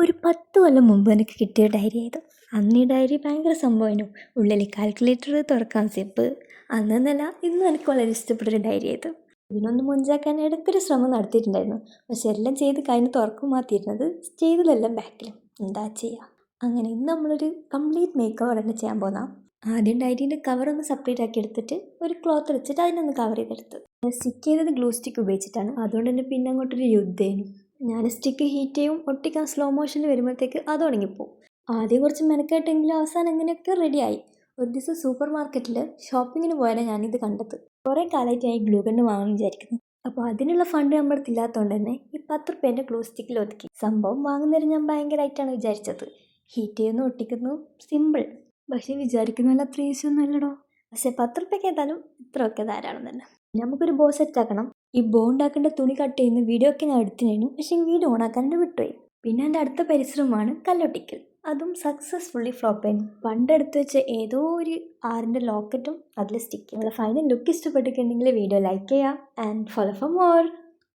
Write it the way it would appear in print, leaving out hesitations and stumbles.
ഒരു 10 കൊല്ലം മുമ്പ് എനിക്ക് കിട്ടിയ ഡയറി ആയത്. അന്ന് ഈ ഡയറി ഭയങ്കര സംഭവമായിരുന്നു. ഉള്ളിൽ കാൽക്കുലേറ്റർ, തുറക്കാൻ സിപ്പ്. അന്നെന്നല്ല ഇന്നും എനിക്ക് വളരെ ഇഷ്ടപ്പെട്ടൊരു ഡയറി ആയത്. ഇതിനൊന്ന് മുഞ്ചാക്കാൻ ഇടയ്ക്കൊരു ശ്രമം നടത്തിയിട്ടുണ്ടായിരുന്നു. പക്ഷെ എല്ലാം ചെയ്ത് കഴിഞ്ഞ് തുറക്കും മാറ്റിയിരുന്നത് ചെയ്തതെല്ലാം ബാക്കിലും. എന്താ ചെയ്യുക? അങ്ങനെ ഇന്ന് നമ്മളൊരു കംപ്ലീറ്റ് മേക്ക് ഓവർ തന്നെ ചെയ്യാൻ പോകുന്ന. ആദ്യം ഡയറീൻ്റെ കവറൊന്ന് സെപ്പറേറ്റ് ആക്കി എടുത്തിട്ട് ഒരു ക്ലോത്ത് വെച്ചിട്ട് അതിനൊന്ന് കവർ ചെയ്തെടുത്ത്. സ്റ്റിക്ക് ചെയ്തത് ഗ്ലൂ സ്റ്റിക്ക് ഉപയോഗിച്ചിട്ടാണ്. അതുകൊണ്ട് തന്നെ പിന്നെ അങ്ങോട്ടൊരു യുദ്ധേനു. ഞാൻ സ്റ്റിക്ക് ഹീറ്റ് ചെയ്യും, ഒട്ടിക്കാൻ സ്ലോ മോഷനിൽ വരുമ്പോഴത്തേക്ക് അത് ഉണങ്ങിപ്പോവും. ആദ്യം കുറച്ച് മെനക്കെട്ടെങ്കിലും അവസാനം എങ്ങനെയൊക്കെ റെഡിയായി. ഒരു ദിവസം സൂപ്പർ മാർക്കറ്റിൽ ഷോപ്പിങ്ങിന് പോയാലും ഞാനിത് കണ്ടത്. കുറേ കാലമായിട്ട് ഞാൻ ഈ ഗ്ലൂ ഗണ്ണ് വാങ്ങാൻ വിചാരിക്കുന്നു. അപ്പോൾ അതിനുള്ള ഫണ്ട് നമ്മുടെ അടുത്ത് ഇല്ലാത്തതുകൊണ്ട് തന്നെ ഈ 10 റുപ്യേൻ്റെ ഗ്ലൂ സ്റ്റിക്കിൽ ഒതുക്കി. സംഭവം വാങ്ങുന്നേരം ഞാൻ ഭയങ്കരമായിട്ടാണ് വിചാരിച്ചത്. ഹീറ്റ് ചെയ്യുന്നു, ഒട്ടിക്കുന്നു, സിമ്പിൾ. പക്ഷേ വിചാരിക്കുന്ന പോലെ അത്ര ഈസി ഒന്നും അല്ലടോ. പക്ഷേ 10 റുപ്യക്ക് ഏതായാലും ഇത്രയൊക്കെ ധാരാളം തന്നെ. നമുക്കൊരു ബോ സെറ്റ് ആക്കണം. ഈ ബോ ഉണ്ടാക്കേണ്ട തുണി കട്ട് ചെയ്യുന്ന വീഡിയോ ഒക്കെ ഞാൻ എടുത്തിനു. പക്ഷേ വീഡിയോ ഓണാക്കാണ്ട് വിട്ടുപോയി. പിന്നെ എൻ്റെ അടുത്ത പരിശ്രമമാണ് കല്ലൊട്ടിക്കൽ. അതും സക്സസ്ഫുള്ളി ഫ്ലോപ്പ് ആയിരുന്നു. പണ്ട് എടുത്ത് വെച്ച ഏതോ ഒരു ആറിൻ്റെ ലോക്കറ്റും അതിൽ സ്റ്റിക്ക്. നിങ്ങളുടെ ഫൈനൽ ലുക്ക് ഇഷ്ടപ്പെട്ടിട്ടുണ്ടെങ്കിൽ വീഡിയോ ലൈക്ക് ചെയ്യുക ആൻഡ് ഫോളോ ഫോർ മോർ.